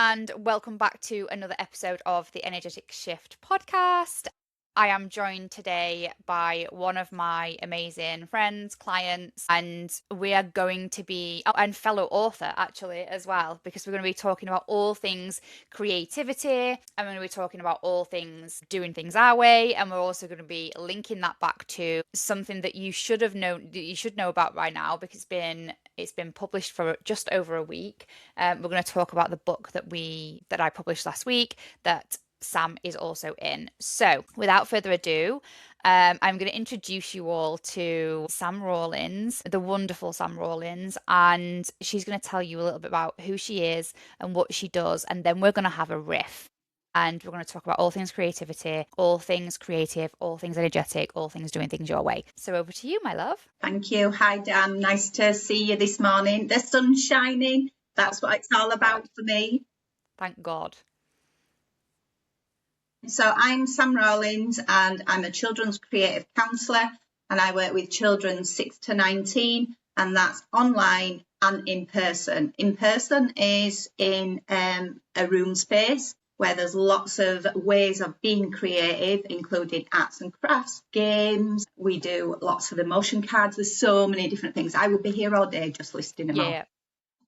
and welcome back to another episode of the Energetic Shift podcast. I am joined today by one of my amazing friends, clients, and we are going to be, and fellow author actually as well, because we're going to be talking about all things creativity. I'm going to be talking about all things doing things our way, and we're also going to be linking that back to something that you should have known, that you should know about by now, because it's been published for just over a week. We're going to talk about the book that I published last week that Sam is also in. So without further ado, I'm going to introduce you all to Sam Rawlings, the wonderful Sam Rawlings, and she's going to tell you a little bit about who she is and what she does, and then we're going to have a riff. And we're going to talk about all things creativity, all things creative, all things energetic, all things doing things your way. So over to you, my love. Thank you. Hi, Dan. Nice to see you this morning. The sun's shining. That's what it's all about for me. Thank God. So I'm Sam Rawlings and I'm a children's creative counsellor, and I work with children 6 to 19, and that's online and in person. In person is in a room space where there's lots of ways of being creative, including arts and crafts, games. We do lots of emotion cards. There's so many different things. I would be here all day just listing them all.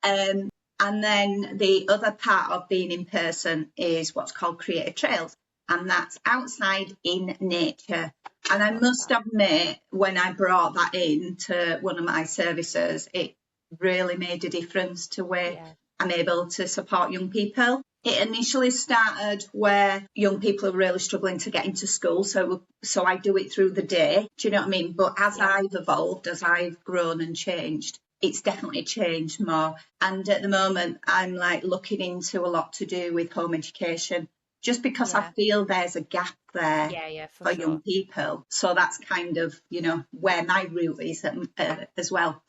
And then the other part of being in person is what's called Creative Trails, and that's outside in nature. And I must admit, when I brought that in to one of my services, it really made a difference to where I'm able to support young people. It initially started where young people are really struggling to get into school, so I do it through the day. Do you know what I mean? But as I've evolved, as I've grown and changed, it's definitely changed more. And at the moment, I'm like looking into a lot to do with home education, just because I feel there's a gap there for young people. So that's kind of, where my route is as well.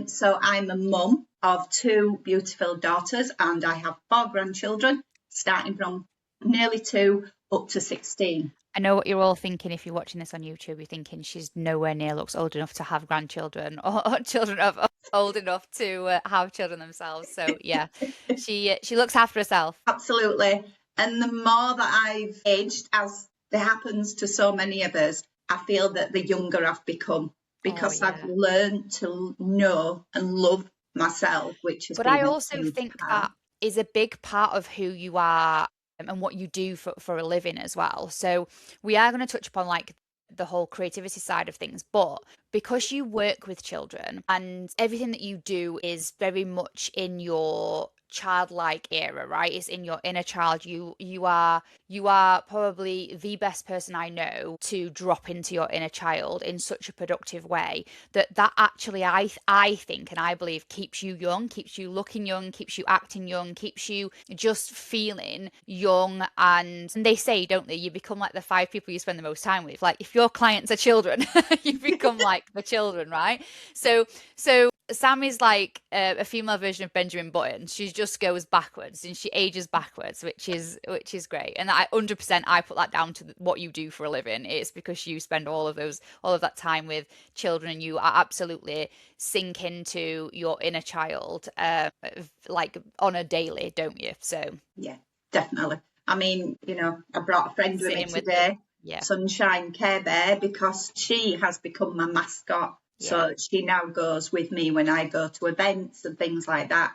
So I'm a mum of 2 beautiful daughters, and I have 4 grandchildren, starting from nearly 2 up to 16. I know what you're all thinking if you're watching this on YouTube. You're thinking she's nowhere near looks old enough to have grandchildren, or children of old enough to have children themselves. So yeah, she looks after herself. Absolutely. And the more that I've aged, as it happens to so many of us, I feel that the younger I've become, because I've learned to know and love myself, which has been I also think that is a big part of who you are and what you do for a living as well. So we are going to touch upon like the whole creativity side of things, but because you work with children and everything that you do is very much in your childlike era, right? It's in your inner child. You are probably the best person I know to drop into your inner child in such a productive way that actually I think and I believe keeps you young, keeps you looking young, keeps you acting young, keeps you just feeling young. And they say, don't they, you become like the 5 people you spend the most time with. Like if your clients are children, you become like the children, right? So Sam is like a female version of Benjamin Button. She just goes backwards and she ages backwards, which is great. And I 100% I put that down to what you do for a living. It's because you spend all of that time with children, and you are absolutely sink into your inner child like on a daily, don't you? So yeah, definitely. I mean, I brought a friend with me today, Sunshine Care Bear, because she has become my mascot. So she now goes with me when I go to events and things like that.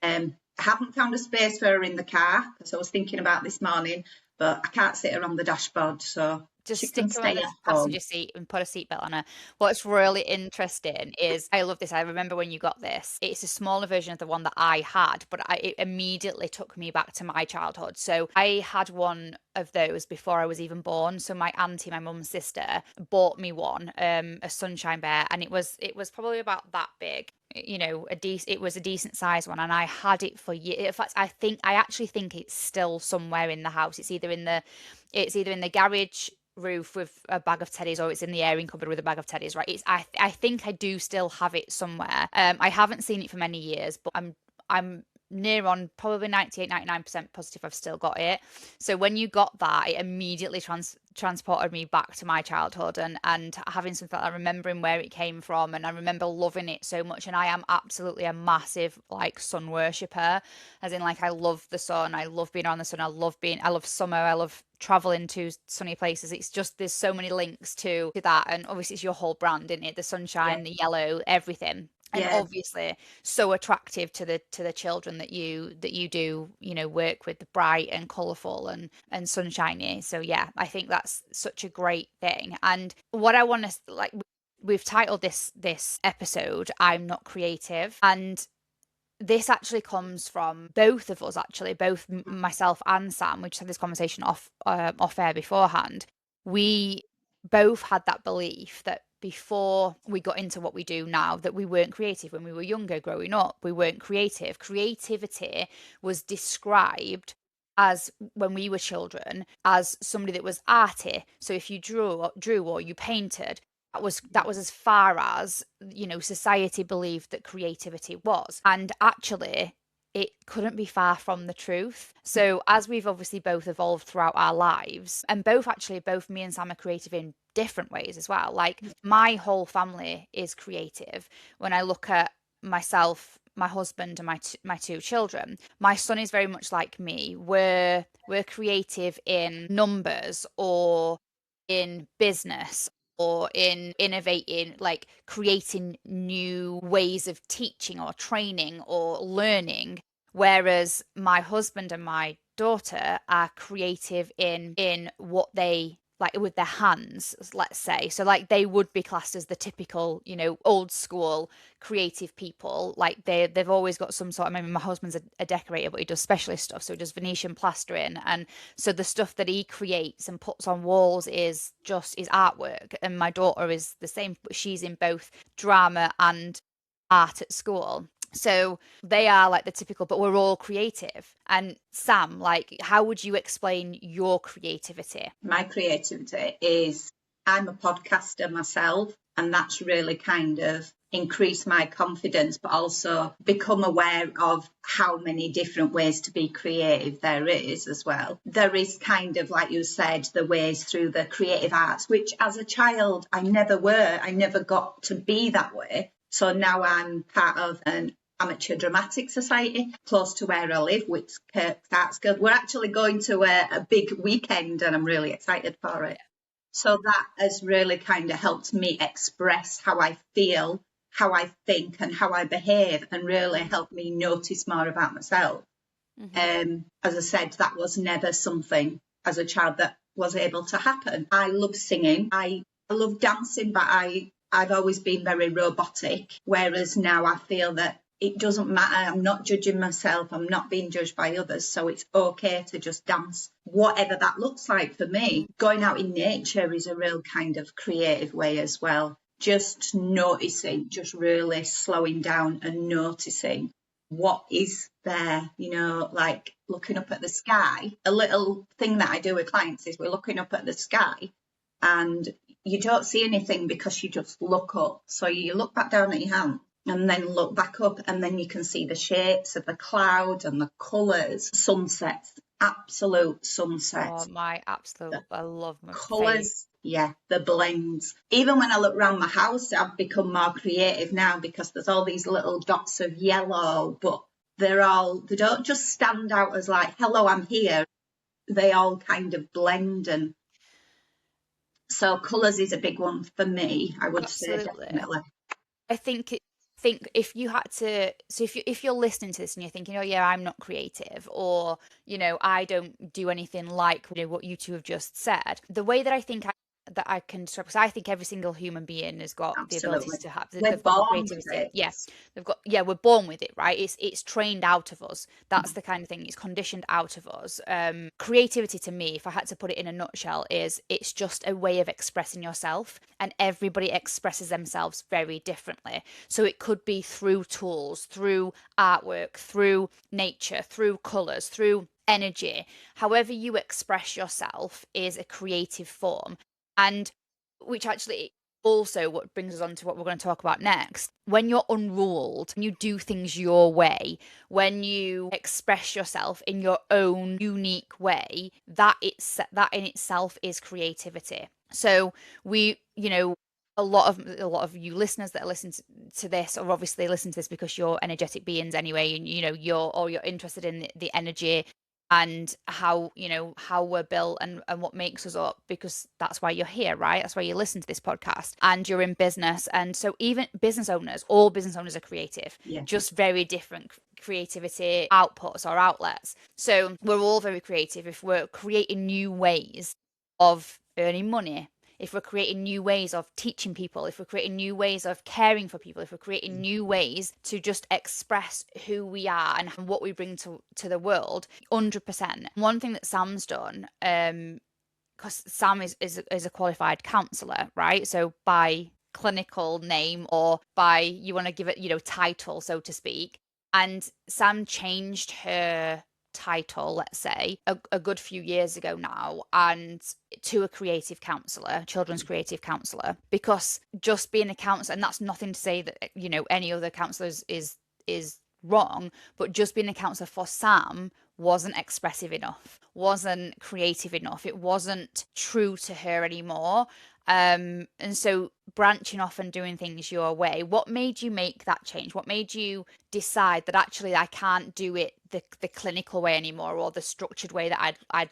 I haven't found a space for her in the car, because I was thinking about this morning, but I can't sit her on the dashboard, so just stick her on the passenger seat and put a seatbelt on her. What's really interesting is, I love this. I remember when you got this. It's a smaller version of the one that I had, but it immediately took me back to my childhood. So I had one of those before I was even born. So my auntie, my mum's sister, bought me one, a Sunshine Bear, and it was probably about that big. It was a decent size one, and I had it for years. In fact, I actually think it's still somewhere in the house. It's either in the garage roof with a bag of teddies, or it's in the airing cupboard with a bag of teddies, right? I think I do still have it somewhere. I haven't seen it for many years, but I'm near on probably 98-99% positive I've still got it. So when you got that, it immediately transported me back to my childhood, and having something like that, remembering where it came from, and I remember loving it so much. And I am absolutely a massive like sun worshipper, as in like I love the sun, I love being around the sun, I love summer, I love traveling to sunny places. It's just there's so many links to that, and obviously it's your whole brand, isn't it? The Yeah, sunshine, the yellow, everything. And yeah, obviously so attractive to the children that you do, work with, the bright and colorful and sunshiny. So yeah, I think that's such a great thing. And what I want to like, we've titled this episode I'm Not Creative, and this actually comes from both of us, actually, both myself and Sam. We just had this conversation off air beforehand. We both had that belief that before we got into what we do now, that we weren't creative. When we were younger, growing up, we weren't creative. Creativity was described as, when we were children, as somebody that was arty. So if you drew or you painted, that was as far as society believed that creativity was. And actually it couldn't be far from the truth. So as we've obviously both evolved throughout our lives, and both me and Sam are creative in different ways as well. Like my whole family is creative. When I look at myself, my husband, and my two children, my son is very much like me. We're creative in numbers, or in business, or in innovating, like creating new ways of teaching or training or learning. Whereas my husband and my daughter are creative in what they like with their hands, let's say. So like they would be classed as the typical, old school creative people. Like they've always got some sort of, maybe my husband's a decorator, but he does specialist stuff. So he does Venetian plastering. And so the stuff that he creates and puts on walls is artwork. And my daughter is the same, but she's in both drama and art at school. So they are like the typical, but we're all creative. And Sam, like, how would you explain your creativity? my creativity is, I'm a podcaster myself, and that's really kind of increased my confidence, but also become aware of how many different ways to be creative there is as well. There is kind of, like you said, the ways through the creative arts, which as a child I never got to be that way. So now I'm part of an amateur dramatic society close to where I live, which Kirk's Arts Guild. We're actually going to a big weekend, and I'm really excited for it. So that has really kind of helped me express how I feel, how I think, and how I behave, and really helped me notice more about myself. As I said, that was never something as a child that was able to happen. I love singing. I love dancing, but I've always been very robotic, whereas now I feel that it doesn't matter. I'm not judging myself. I'm not being judged by others. So it's okay to just dance, whatever that looks like for me. Going out in nature is a real kind of creative way as well. Just noticing, just really slowing down and noticing what is there, like looking up at the sky. A little thing that I do with clients is we're looking up at the sky, and you don't see anything because you just look up. So you look back down at your hand and then look back up, and then you can see the shapes of the cloud and the colours. Sunsets, absolute sunsets. Oh, my absolute, I love my Colours, yeah, the blends. Even when I look around my house, I've become more creative now because there's all these little dots of yellow, but they don't just stand out as like, hello, I'm here. They all kind of blend, and so colours is a big one for me, I would say, Absolutely. definitely. I think if you had to, so if you're listening to this and you're thinking, oh yeah, I'm not creative, or I don't do anything like what you two have just said, the way that I can describe, because I think every single human being has got the abilities Absolutely. to have, We're they've got the born with creativity. it. Yeah, we're born with it, right? It's trained out of us. That's the kind of thing. It's conditioned out of us. Creativity to me, if I had to put it in a nutshell, is it's just a way of expressing yourself, and everybody expresses themselves very differently. So it could be through tools, through artwork, through nature, through colors, through energy. However you express yourself is a creative form. And which actually also what brings us on to what we're going to talk about next. When you're unruled, when you do things your way, when you express yourself in your own unique way, that in itself is creativity. So we, a lot of you listeners that are listening to this are obviously listening to this because you're energetic beings anyway, and you're interested in the energy and how we're built and what makes us up, because that's why you're here, right? That's why you listen to this podcast, and you're in business. And so even all business owners are creative, Yeah. just very different creativity outputs or outlets. So we're all very creative if we're creating new ways of earning money, if we're creating new ways of teaching people, if we're creating new ways of caring for people, if we're creating new ways to just express who we are and what we bring to the world. 100%. One thing that Sam's done, because Sam is a qualified counsellor, right? So by clinical name, or by, you want to give it, title, so to speak. And Sam changed her title, let's say, a good few years ago now, and to a creative counsellor, children's creative counsellor, because just being a counsellor, and that's nothing to say that any other counsellor is wrong, but just being a counsellor for Sam wasn't expressive enough, wasn't creative enough, it wasn't true to her anymore. And so branching off and doing things your way, what made you make that change? What made you decide that actually I can't do it the clinical way anymore, or the structured way that I'd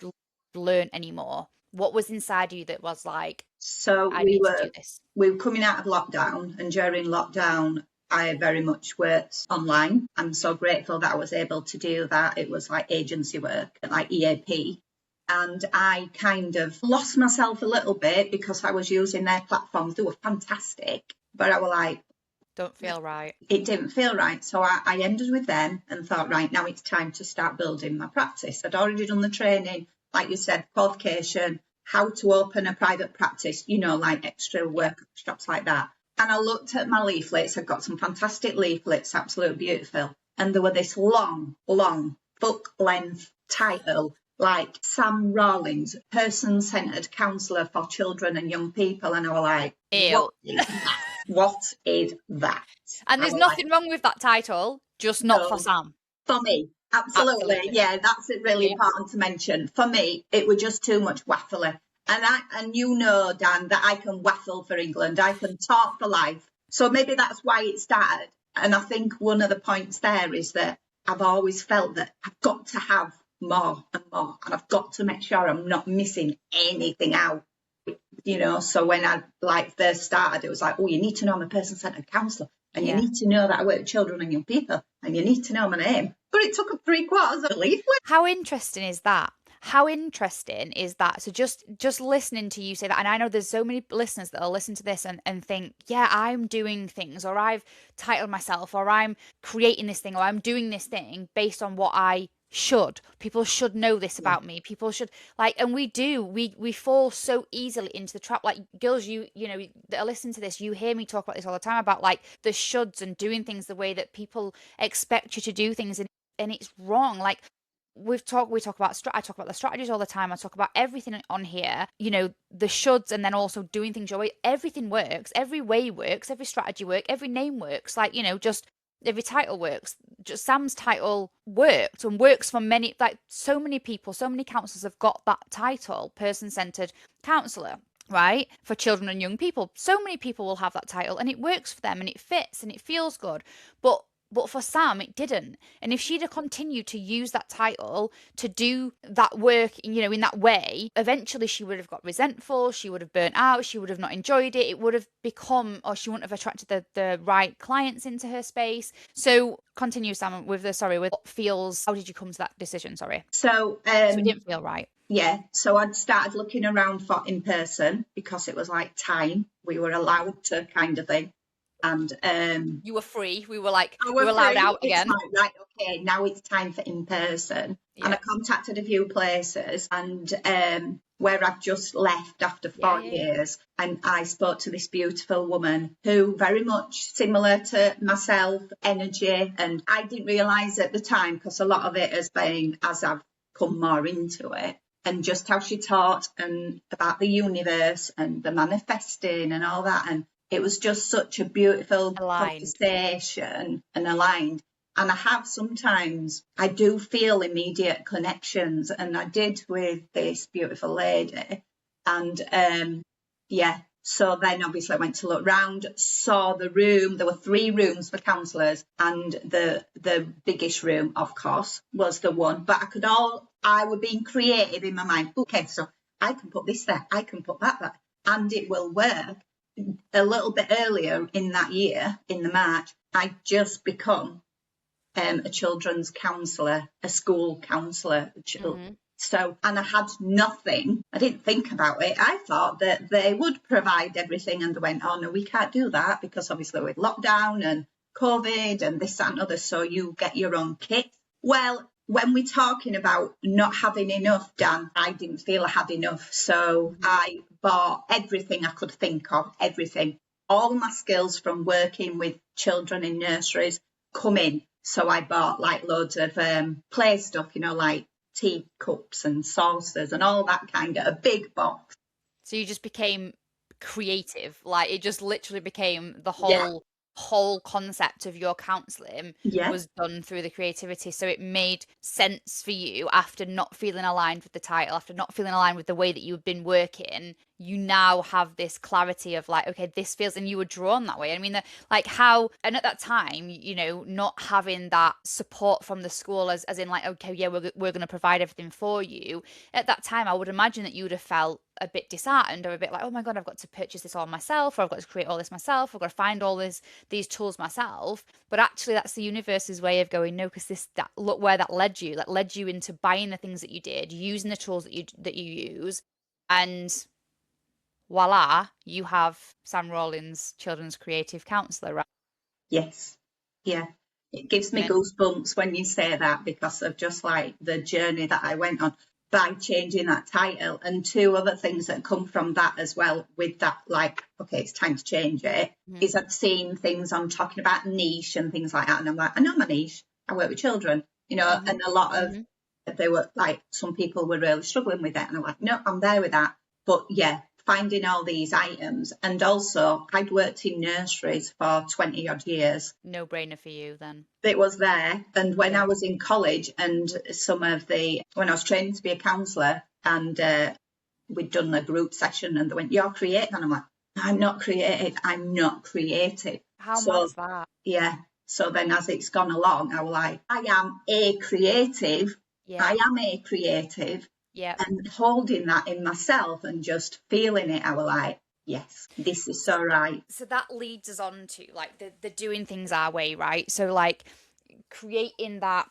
learned anymore? What was inside you that was like, So I need to do this? we were coming out of lockdown, and during lockdown I very much worked online. I'm so grateful that I was able to do that. It was like agency work, like EAP. And I kind of lost myself a little bit because I was using their platforms. They were fantastic, but I was like, don't feel right. It didn't feel right. So I ended with them and thought, right, now it's time to start building my practice. I'd already done the training, like you said, qualification, how to open a private practice, like extra workshops like that. And I looked at my leaflets. I've got some fantastic leaflets, absolutely beautiful. And there were this long book length title, like Sam Rawlings, person-centered counsellor for children and young people. And I was like, ew. What is that? And there's nothing wrong with that title, just not for Sam. For me, absolutely. Yeah, that's really important to mention. For me, it was just too much waffling. And Dan, that I can waffle for England. I can talk for life. So maybe that's why it started. And I think one of the points there is that I've always felt that I've got to have more and more, and I've got to make sure I'm not missing anything out. So when I first started, it was like, oh, you need to know I'm a person-centered counsellor, and you need to know that I work with children and young people, and you need to know my name. But it took up 3/4 of a leaflet. How interesting is that? So just listening to you say that, and I know there's so many listeners that'll listen to this and think, yeah, I'm doing things, or I've titled myself, or I'm creating this thing, or I'm doing this thing based on what I should. People should know this about me. People should and we fall so easily into the trap. Like, girls, that are listening to this, you hear me talk about this all the time, about the shoulds and doing things the way that people expect you to do things, and it's wrong. We talk about I talk about the strategies all the time. I talk about everything on here, the shoulds, and then also doing things your way. Everything works, every way works, every strategy works, every name works, just every title works. Just Sam's title worked and works for many, so many people, so many counsellors have got that title, person-centered counsellor, right? For children and young people. So many people will have that title, and it works for them, and it fits, and it feels good. But for Sam, it didn't. And if she'd have continued to use that title to do that work, in that way, eventually she would have got resentful, she would have burnt out, she would have not enjoyed it, it would have become, or she wouldn't have attracted the right clients into her space. So continue, Sam, with what feels, how did you come to that decision? Sorry. So it didn't feel right. Yeah, so I'd started looking around for in person, because it was like time, we were allowed to, kind of thing. And you were free. We were we were allowed out again. Right, okay, now it's time for in person. Yeah. And I contacted a few places, and where I've just left after 4 years, and I spoke to this beautiful woman who, very much similar to myself, energy, and I didn't realise at the time, because a lot of it has been as I've come more into it. and just how she taught and about the universe and the manifesting and all that. And it was just such a beautiful Aligned. conversation and aligned. And I do feel immediate connections, and I did with this beautiful lady. And yeah, so then obviously I went to look round, saw the room. There were 3 rooms for counsellors, and the biggest room, of course, was the one. But I were being creative in my mind. Okay, so I can put this there, I can put that there, and it will work. A little bit earlier in that year, in the March, I just become a children's counsellor, a school counsellor. So, and I had nothing. I didn't think about it. I thought that they would provide everything, and they went, oh no, we can't do that because obviously with lockdown and COVID and this, that and other, so you get your own kit. Well, when we're talking about not having enough, Dan, I didn't feel I had enough. So I bought everything I could think of, everything. All my skills from working with children in nurseries come in. So I bought like loads of play stuff, like teacups and saucers and all that kind of, a big box. So you just became creative. Like it just literally became the Yeah. whole concept of your counselling Yeah. was done through the creativity. So it made sense for you after not feeling aligned with the title, after not feeling aligned with the way that you've been working. You now have this clarity of like, okay, this feels, and you were drawn that way. I mean, like how, and at that time, not having that support from the school as in like, okay, yeah, we're going to provide everything for you. At that time, I would imagine that you would have felt a bit disheartened or a bit like, oh my God, I've got to purchase this all myself, or I've got to create all this myself, I've got to find all these tools myself. But actually that's the universe's way of going, no, because look where that led you. That led you into buying the things that you did, using the tools that you use, and voila, you have Sam Rawlings, children's creative counsellor, right? Yes. Yeah. It gives me goosebumps when you say that, because of just like the journey that I went on by changing that title. And 2 other things that come from that as well with that, like, okay, it's time to change it, is I've seen things I'm talking about niche and things like that. And I'm like, I know my niche. I work with children, and a lot of, they were like, some people were really struggling with it. And I'm like, no, I'm there with that. But yeah, finding all these items. And also I'd worked in nurseries for 20 odd years. No brainer for you then. It was there. And when I was in college and when I was training to be a counsellor, and we'd done a group session, and they went, you're creative. And I'm like, I'm not creative. How mad's that? Yeah. So then as it's gone along, I was like, I am a creative. Yeah. And holding that in myself and just feeling it, I was like, yes, this is so right. So that leads us on to like the doing things our way, right? So like creating that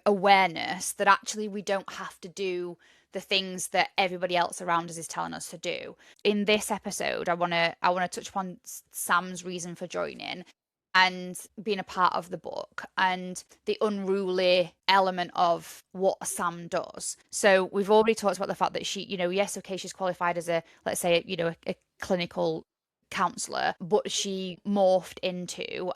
awareness that actually we don't have to do the things that everybody else around us is telling us to do. In this episode, I want to touch upon Sam's reason for joining and being a part of the book and the unruly element of what Sam does. So we've already talked about the fact that she, yes, okay, she's qualified as a, let's say, a clinical counselor, but she morphed into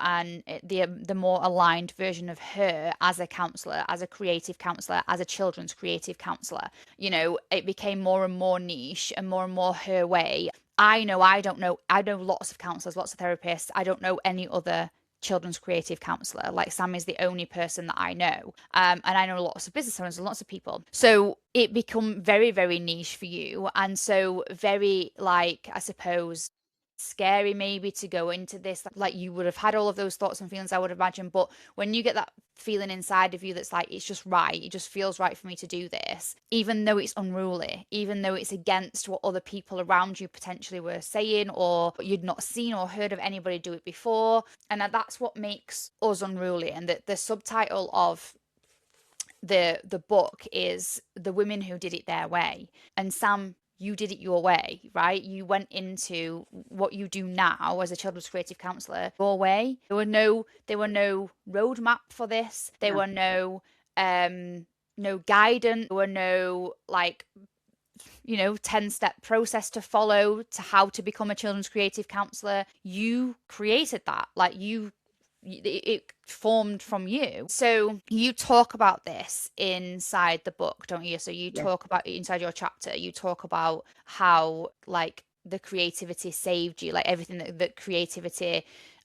the more aligned version of her as a counselor, as a creative counselor, as a children's creative counselor. It became more and more niche and more her way. I know lots of counselors, lots of therapists. I don't know any other children's creative counselor. Like Sam is the only person that I know. And I know lots of business owners and lots of people. So it become very, very niche for you. And so very, like, I suppose, scary maybe to go into this, like you would have had all of those thoughts and feelings, I would imagine. But when you get that feeling inside of you that's like, it's just right, it just feels right for me to do this, even though it's unruly, even though it's against what other people around you potentially were saying, or you'd not seen or heard of anybody do it before. And that's what makes us unruly. And the subtitle of the book is The Women Who Did It Their Way. And Sam, you did it your way, right? You went into what you do now as a children's creative counsellor your way. There were no roadmap for this. There were no guidance. There were no 10-step process to follow to how to become a children's creative counsellor. You created that. Like you it formed from you. So you talk about this inside the book, don't you? So you Yeah. talk about inside your chapter, you talk about how like the creativity saved you, like everything that creativity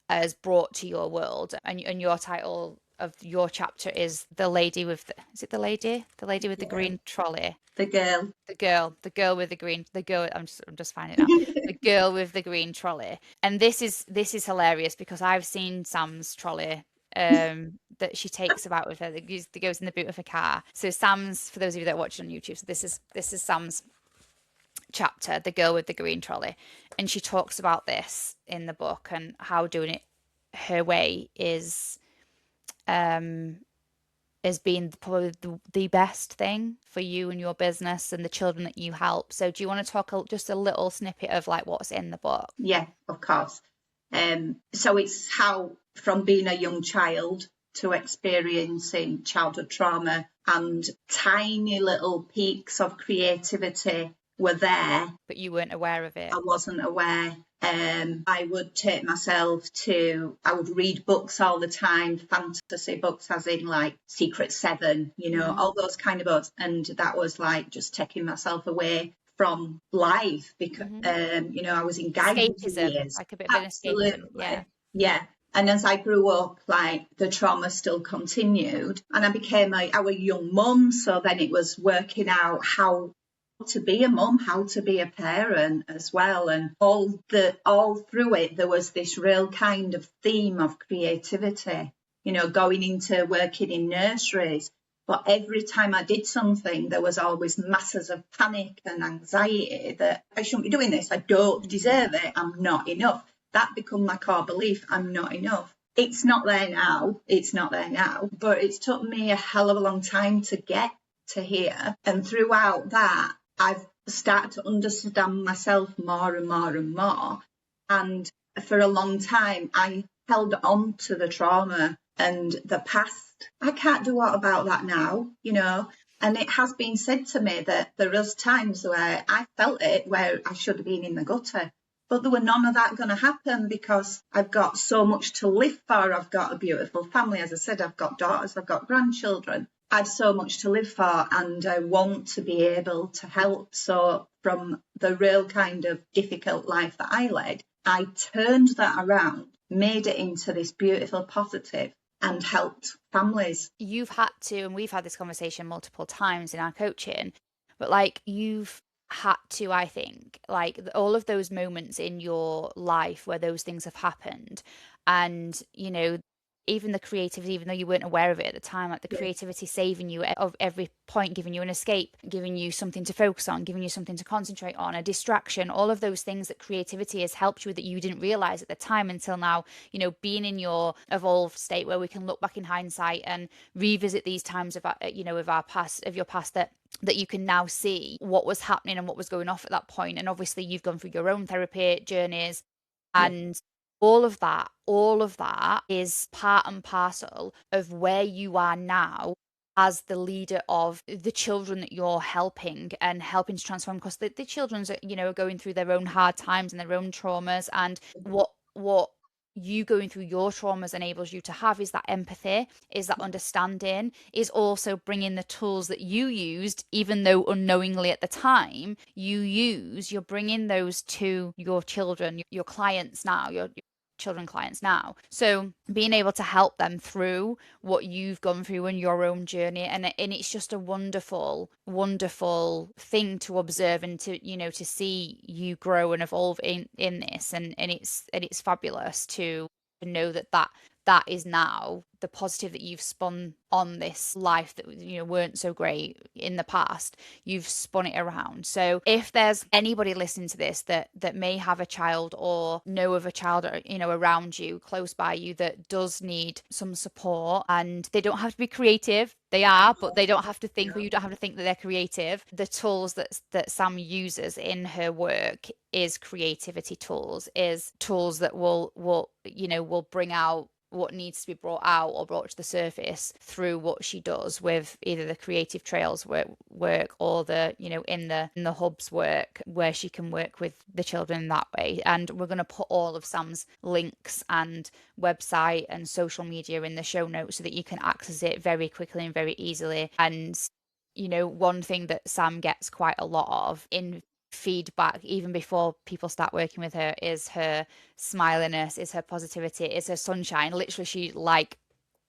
has brought to your world. And your title of your chapter is the lady with the, is it the lady with the Yeah. green trolley? The girl. The girl with the green, the girl, I'm just finding it now. The girl with the green trolley. And this is hilarious because I've seen Sam's trolley that she takes about with her that goes in the boot of a car. So Sam's, for those of you that watch on YouTube, so this is Sam's chapter, the girl with the green trolley. And she talks about this in the book and how doing it her way um as being probably the best thing for you and your business and the children that you help. So do you want to talk just a little snippet of like what's in the book? Yeah, of course. So it's how from being a young child to experiencing childhood trauma, and tiny little peaks of creativity were there. But you weren't aware of it. I wasn't aware. I would take myself I would read books all the time, fantasy books, as in like Secret Seven, all those kind of books. And that was like just taking myself away from life because, I was in guidance for Escapism, years. like a bit of an escapism. Yeah. Absolutely. Yeah. And as I grew up, like the trauma still continued, and I became our young mum. So then it was working out how to be a mum, how to be a parent as well. And all through it, there was this real kind of theme of creativity, going into working in nurseries. But every time I did something, there was always masses of panic and anxiety that I shouldn't be doing this. I don't deserve it. I'm not enough. That become my core belief. I'm not enough. It's not there now. But it's took me a hell of a long time to get to here. And throughout that, I've started to understand myself more and more and more. And for a long time, I held on to the trauma and the past. I can't do what about that now, And it has been said to me that there is times where I felt it, where I should have been in the gutter. But there were none of that going to happen because I've got so much to live for. I've got a beautiful family. As I said, I've got daughters, I've got grandchildren. I've so much to live for, and I want to be able to help. So from the real kind of difficult life that I led, I turned that around, made it into this beautiful positive, and helped families. You've had to, and we've had this conversation multiple times in our coaching, but like you've had to, I think, like all of those moments in your life where those things have happened, and even the creativity, even though you weren't aware of it at the time, like the creativity saving you of every point, giving you an escape, giving you something to focus on, giving you something to concentrate on, a distraction, all of those things that creativity has helped you with that you didn't realize at the time until now, being in your evolved state where we can look back in hindsight and revisit these times of our past, of your past, that you can now see what was happening and what was going off at that point. And obviously you've gone through your own therapy journeys, and all of that is part and parcel of where you are now as the leader of the children that you're helping and helping to transform, because the children's are going through their own hard times and their own traumas. And what you going through your traumas enables you to have is that empathy, is that understanding, is also bringing the tools that you used, even though unknowingly at the time you're bringing those to your children, your clients now, your children clients now. So being able to help them through what you've gone through in your own journey, and it's just a wonderful thing to observe and to see you grow and evolve in this, and it's fabulous to know that is now the positive that you've spun on this life that weren't so great in the past. You've spun it around. So if there's anybody listening to this that may have a child or know of a child around you, close by you, that does need some support, and they don't have to be creative, they are, but they don't have to think, or you don't have to think that they're creative. The tools that Sam uses in her work is creativity tools, is tools that will bring out what needs to be brought out or brought to the surface through what she does with either the creative trails work or the, in the hubs work, where she can work with the children that way. And we're going to put all of Sam's links and website and social media in the show notes so that you can access it very quickly and very easily. And one thing that Sam gets quite a lot of in feedback, even before people start working with her, is her smiliness, is her positivity, is her sunshine. Literally,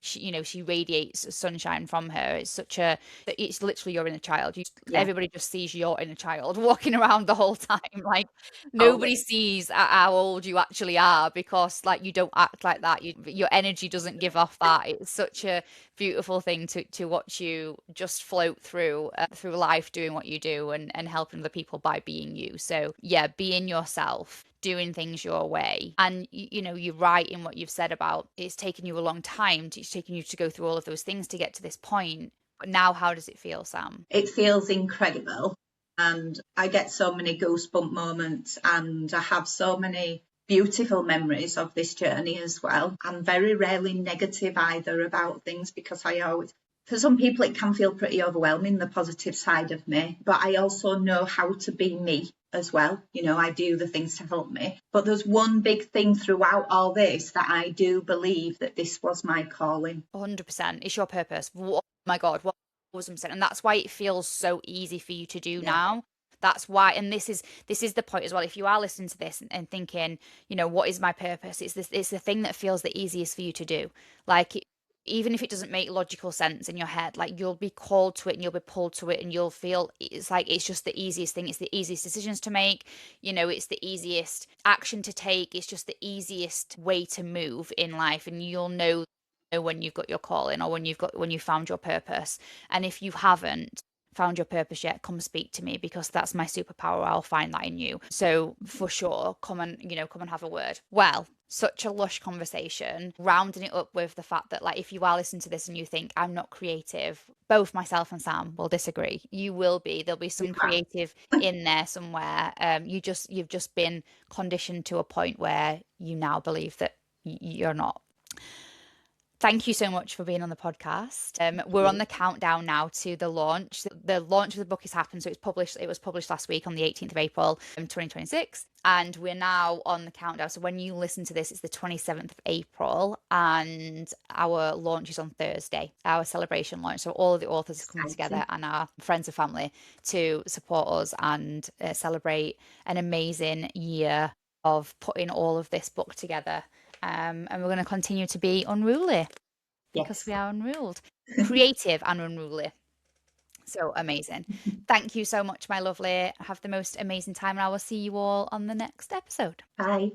she radiates sunshine from her. It's literally your inner child. Yeah, Everybody just sees your inner child walking around the whole time. Like nobody totally. sees how old you actually are, because like you don't act like that. Your energy doesn't give off that. It's such a beautiful thing to watch you just float through life doing what you do, and helping other people by being you. So yeah, being yourself, doing things your way. And you're right in what you've said about it's taken you a long time. It's taken you to go through all of those things to get to this point. But now, how does it feel, Sam? It feels incredible. And I get so many goosebump moments, and I have so many beautiful memories of this journey as well. I'm very rarely negative either about things, because for some people, it can feel pretty overwhelming, the positive side of me. But I also know how to be me as well. I do the things to help me. But there's one big thing throughout all this, that I do believe that this was my calling. 100%. It's your purpose. Oh my God, 1,000%. And that's why it feels so easy for you to do Yeah, now. That's why, and this is the point as well. If you are listening to this and thinking, what is my purpose? It's the thing that feels the easiest for you to do. Like even if it doesn't make logical sense in your head, like you'll be called to it and you'll be pulled to it, and you'll feel it's like it's just the easiest thing. It's the easiest decisions to make. It's the easiest action to take. It's just the easiest way to move in life, and you'll know when you've got your calling, or when you've found your purpose. And if you haven't found your purpose yet, come speak to me, because that's my superpower. I'll find that in you. So for sure, come and have a word. Well, such a lush conversation, rounding it up with the fact that, like, if you are listening to this and you think I'm not creative, both myself and Sam will disagree. You will be. There'll be some creative in there somewhere. You've just been conditioned to a point where you now believe that you're not. Thank you so much for being on the podcast. We're on the countdown now to the launch. The launch of the book has happened, so it was published last week on the 18th of April, 2026, and we're now on the countdown. So when you listen to this, it's the 27th of April, and our launch is on Thursday, our celebration launch. So all of the authors are coming together, exciting. and our friends and family, to support us and celebrate an amazing year of putting all of this book together. And we're going to continue to be unruly, because Yes. we are unruled, creative and unruly. So amazing. Thank you so much, my lovely. Have the most amazing time, and I will see you all on the next episode. Bye.